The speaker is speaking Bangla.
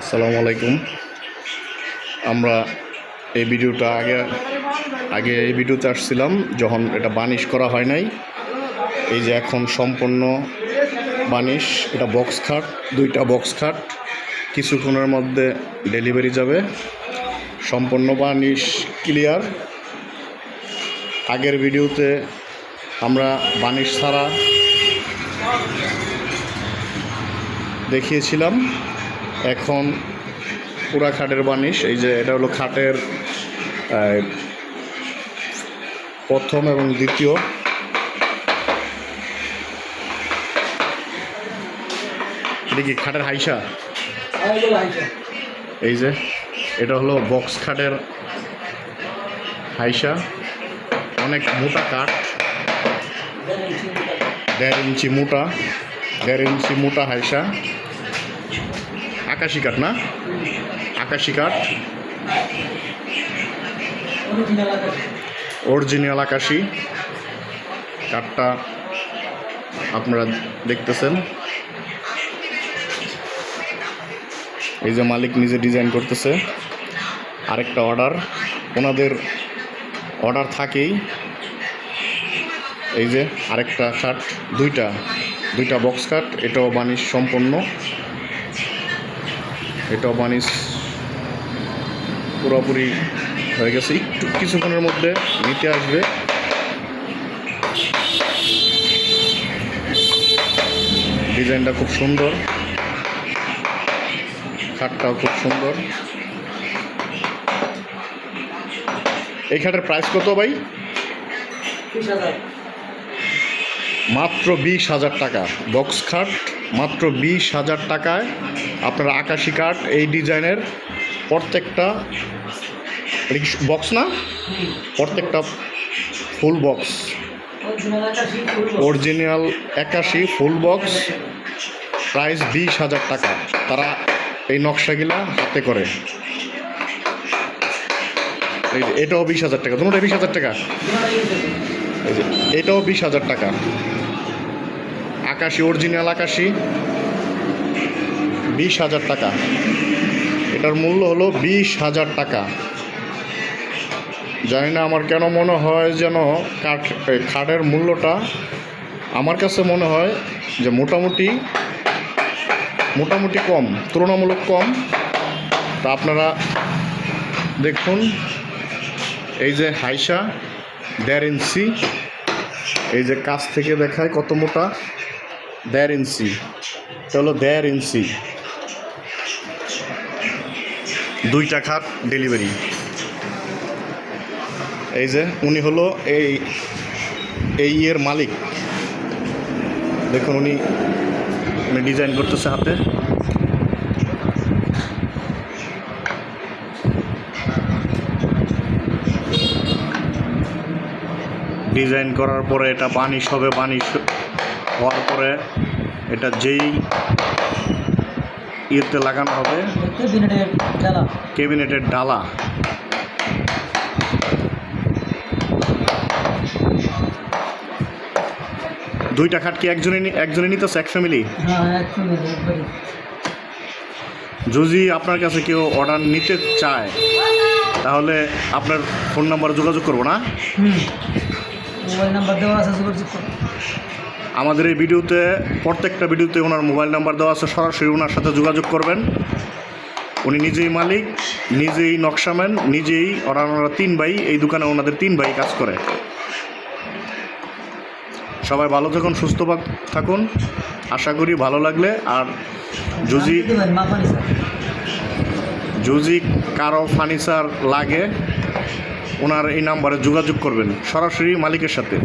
আসসালামু আলাইকুম। আমরা এই ভিডিওটা আগে এই ভিডিওতে আসছিলাম যখন এটা বানিশ করা হয় নাই। এই যে এখন সম্পূর্ণ বানিশ, এটা বক্স খাট, দুইটা বক্স খাট কিছুক্ষণের মধ্যে ডেলিভারি যাবে। সম্পূর্ণ বানিশ ক্লিয়ার। আগের ভিডিওতে আমরা বানিশ ছাড়া দেখিয়েছিলাম, এখন পুরা খাটের বানিশ। এই যে এটা হলো খাটের প্রথম এবং দ্বিতীয়। এটা কি খাটের হাইসা? এই যে এটা হলো বক্স খাটের হাইসা, অনেক মোটা কাঠ, 1.5 ইঞ্চি মোটা হাইসা। আকাশি কাঠ না, আকাশি কাঠ, অরিজিনাল আকাশি কাঠটা আপনারা দেখতেছেন। এই যে মালিক নিজে ডিজাইন করতেছে। আরেকটা অর্ডার, ওনাদের অর্ডার থাকেই। এই যে আরেকটা খাট, দুইটা বক্স খাট, এটাও বানিশ সম্পন্ন, এটাও বানিশ পুরোপুরি হয়ে গেছে। একটু কিছুক্ষণের মধ্যে নিতে আসবে। ডিজাইনটা খুব সুন্দর, খাটটাও খুব সুন্দর। এই খাটের প্রাইস কত ভাই? মাত্র 20,000 টাকা। বক্স খাট মাত্র 20,000 টাকায় আপনারা আকাশি কাঠ এই ডিজাইনের প্রত্যেকটা বক্স না, প্রত্যেকটা ফুল বক্স, অরিজিনাল আকাশি ফুল বক্স, প্রাইস 20,000 টাকা। তারা এই নকশাগুলা হাতে করে। এটাও 20,000 টাকা, দুটোটাই 20,000 টাকা। এই যে এটাও 20,000 টাকা। আকাশি, অরিজিনাল আকাশি 20,000 টাকা। এটার মূল্য হলো 20,000 টাকা। জানি না, আমার কেন মনে হয় যেন খাটের মূল্যটা আমার কাছে মনে হয় যে মোটামুটি কম, তুলনামূলক কম। তা আপনারা দেখুন, এই যে হাইসা 1.5 ইঞ্চি, এই যে কাছ থেকে দেখায় কত মোটা, 1.5 ইঞ্চি। এটা হলো 1.5 ইঞ্চি। দুইটা খাট ডেলিভারি। এই যে উনি হলো এই এর মালিক। দেখুন উনি ডিজাইন করতেছে হাতে। ডিজাইন করার পরে এটা বানিশ হবে। বানিশ হওয়ার পরে এটা যেই ইয়েতে লাগানো হবে, ক্যাবিনেটের ডালা। দুইটা খাট কি একজনে নিতেছে, এক ফ্যামিলি? যদি আপনার কাছে কেউ অর্ডার নিতে চায় তাহলে আপনার ফোন নাম্বারে যোগাযোগ করবো না? মোবাইল নাম্বার দেওয়া আছে, যোগাযোগ করুন। আমাদের এই ভিডিওতে, প্রত্যেকটা ভিডিওতে ওনার মোবাইল নাম্বার দেওয়া আছে। সরাসরি ওনার সাথে যোগাযোগ করবেন। উনি নিজেই মালিক, নিজেই নকশাম্যান, নিজেই। ওনারা 3 ভাই, এই দোকানে ওনাদের 3 ভাই কাজ করে। সবাই ভালো থাকুন, সুস্থ থাকুন, আশা করি ভালো লাগলে। আর যদি কারো ফার্নিচার লাগে ওনার এই নাম্বারে যোগাযোগ করবেন সরাসরি মালিকের সাথে।